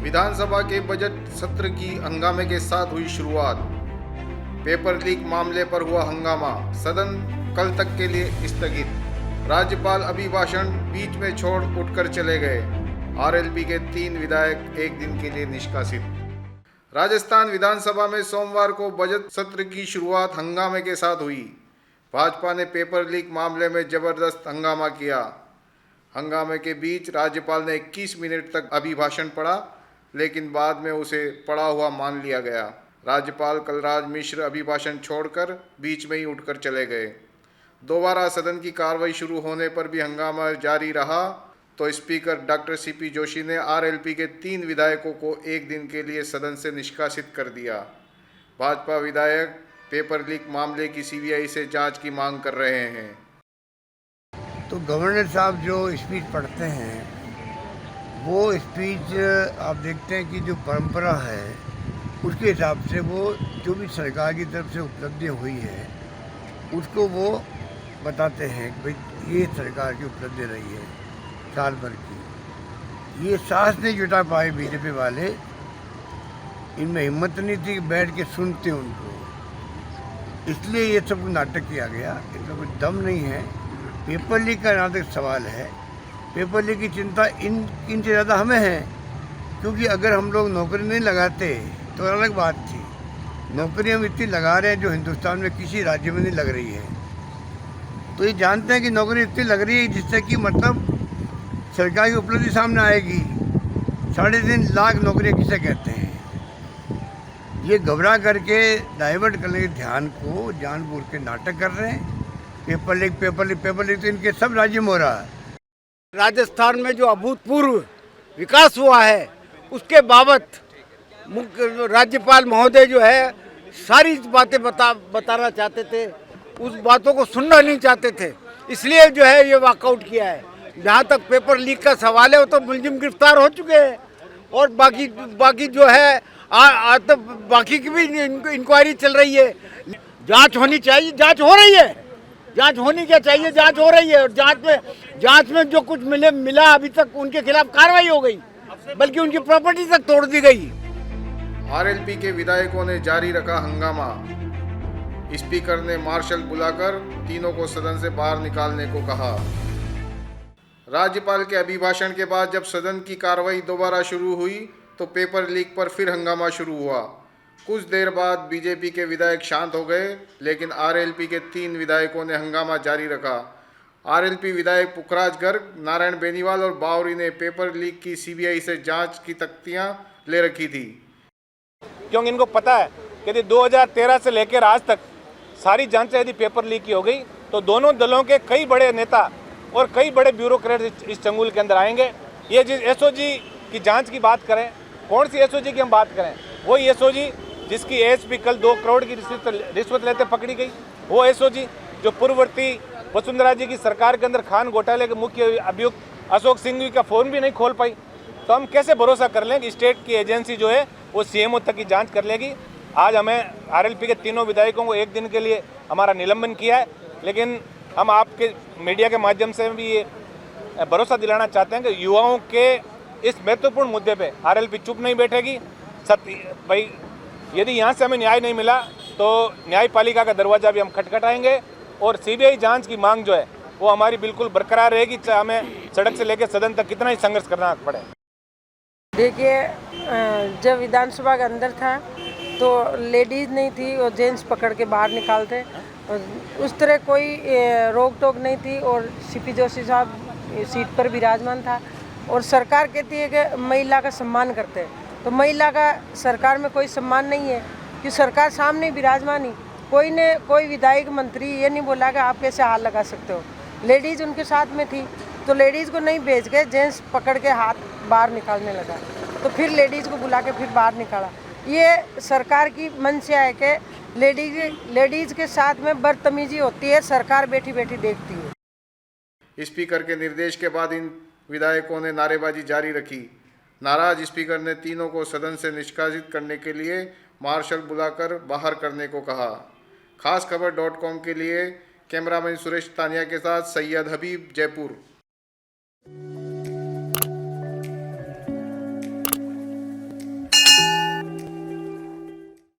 विधानसभा के बजट सत्र की हंगामे के साथ हुई शुरुआत। पेपर लीक मामले पर हुआ हंगामा, सदन कल तक के लिए स्थगित। राज्यपाल अभिभाषण बीच में छोड़ उठकर चले गए। आरएलपी के 3 विधायक एक दिन के लिए निष्कासित। राजस्थान विधानसभा में सोमवार को बजट सत्र की शुरुआत हंगामे के साथ हुई। भाजपा ने पेपर लीक मामले में जबरदस्त हंगामा किया। हंगामे के बीच राज्यपाल ने 21 मिनट तक अभिभाषण पढ़ा, लेकिन बाद में उसे पढ़ा हुआ मान लिया गया। राज्यपाल कलराज मिश्र अभिभाषण छोड़कर बीच में ही उठकर चले गए। दोबारा सदन की कार्रवाई शुरू होने पर भी हंगामा जारी रहा तो स्पीकर डॉक्टर सीपी जोशी ने आरएलपी के 3 विधायकों को एक दिन के लिए सदन से निष्कासित कर दिया। भाजपा विधायक पेपर लीक मामले की सीबीआई से जांच की मांग कर रहे हैं। तो गवर्नर साहब जो स्पीच पढ़ते हैं, वो स्पीच आप देखते हैं कि जो परंपरा है उसके हिसाब से वो जो भी सरकार की तरफ से उपलब्धियाँ हुई है उसको वो बताते हैं कि भाई ये सरकार की उपलब्धि रही है साल भर की। ये साहस नहीं जुटा पाए बीजेपी वाले, इनमें हिम्मत नहीं थी कि बैठ के सुनते उनको, इसलिए ये सब नाटक किया गया। इसमें कोई दम नहीं है। पेपर लीक का जहाँ तक सवाल है, पेपर लीक की चिंता इनसे ज़्यादा हमें है, क्योंकि अगर हम लोग नौकरी नहीं लगाते तो अलग बात थी। नौकरी हम इतनी लगा रहे हैं जो हिंदुस्तान में किसी राज्य में नहीं लग रही है। तो ये जानते हैं कि नौकरी इतनी लग रही है जिससे कि मतलब सरकार की उपलब्धि सामने आएगी। 3.5 लाख नौकरियाँ किसे कहते हैं। ये घबरा करके डाइवर्ट करने के ध्यान को जानबूझ के नाटक कर रहे हैं। पेपर लीक तो इनके सब राज्य में हो रहा है। राजस्थान में जो अभूतपूर्व विकास हुआ है उसके बाबत मुख्य राज्यपाल महोदय जो है सारी बातें बताना चाहते थे, उस बातों को सुनना नहीं चाहते थे, इसलिए जो है ये वॉकआउट किया है। जहाँ तक पेपर लीक का सवाल है वो तो मुलजिम गिरफ्तार हो चुके हैं और बाकी जो है तो बाकी की भी इंक्वायरी चल रही है। जांच होनी चाहिए, जांच हो रही है, जांच होनी क्या चाहिए, जांच हो रही है। और जांच में जो कुछ मिला अभी तक उनके खिलाफ कार्रवाई हो गई, बल्कि उनकी प्रॉपर्टी तक तोड़ दी गई। आरएलपी के विधायकों ने जारी रखा हंगामा। स्पीकर ने मार्शल बुलाकर तीनों को सदन से बाहर निकालने को कहा। राज्यपाल के अभिभाषण के बाद जब सदन की कार्रवाई दोबारा शुरू हुई तो पेपर लीक पर फिर हंगामा शुरू हुआ। कुछ देर बाद बीजेपी के विधायक शांत हो गए, लेकिन आरएलपी के 3 विधायकों ने हंगामा जारी रखा। आरएलपी विधायक पुखराज गर्ग, नारायण बेनीवाल और बावरी ने पेपर लीक की सीबीआई से जांच की तख्तियां ले रखी थी, क्योंकि इनको पता है कि यदि 2013 से लेकर आज तक सारी जांचें यदि पेपर लीक की हो गई तो दोनों दलों के कई बड़े नेता और कई बड़े ब्यूरोक्रेट इस चंगुल के अंदर आएंगे। ये जिस एसओजी की जांच की बात करें, कौन सी एसओजी की हम बात करें, वही एसओजी जिसकी एएसपी कल 2 करोड़ की रिश्वत लेते पकड़ी गई, वो एसओजी जो पूर्ववर्ती वसुंधरा जी की सरकार के अंदर खान घोटाले के मुख्य अभियुक्त अशोक सिंघवी का फ़ोन भी नहीं खोल पाई। तो हम कैसे भरोसा कर लें कि स्टेट की एजेंसी जो है वो सीएमओ तक की जांच कर लेगी। आज हमें आरएलपी के तीनों विधायकों को एक दिन के लिए हमारा निलंबन किया है, लेकिन हम आपके मीडिया के माध्यम से भी ये भरोसा दिलाना चाहते हैं कि युवाओं के इस महत्वपूर्ण मुद्दे पे आरएलपी चुप नहीं बैठेगी। भाई यदि यहाँ से हमें न्याय नहीं मिला तो न्यायपालिका का दरवाज़ा भी हम खटखटाएंगे और सीबीआई जांच की मांग जो है वो हमारी बिल्कुल बरकरार रहेगी, चाहे हमें सड़क से लेकर सदन तक कितना ही संघर्ष करना पड़े। देखिए, जब विधानसभा के अंदर था तो लेडीज़ नहीं थी और जेंट्स पकड़ के बाहर निकालते, और उस तरह कोई रोक टोक नहीं थी और सीपी जोशी साहब सीट पर विराजमान था। और सरकार कहती है कि महिला का सम्मान करते हैं, तो महिला का सरकार में कोई सम्मान नहीं है कि सरकार सामने विराजमान ही कोई विधायक मंत्री ये नहीं बोला कि आप कैसे हाथ लगा सकते हो। लेडीज़ उनके साथ में थी तो लेडीज़ को नहीं भेज के जेंट्स पकड़ के हाथ बाहर निकालने लगा, तो फिर लेडीज़ को बुला के फिर बाहर निकाला। ये सरकार की मंशा है कि लेडीज़ के साथ में बदतमीजी होती है, सरकार बैठी बैठी देखती है। स्पीकर के निर्देश के बाद इन विधायकों ने नारेबाजी जारी रखी। नाराज स्पीकर ने तीनों को सदन से निष्कासित करने के लिए मार्शल बुलाकर बाहर करने को कहा। खास खबर .com के लिए कैमरामैन सुरेश तानिया के साथ सैयद हबीब, जयपुर।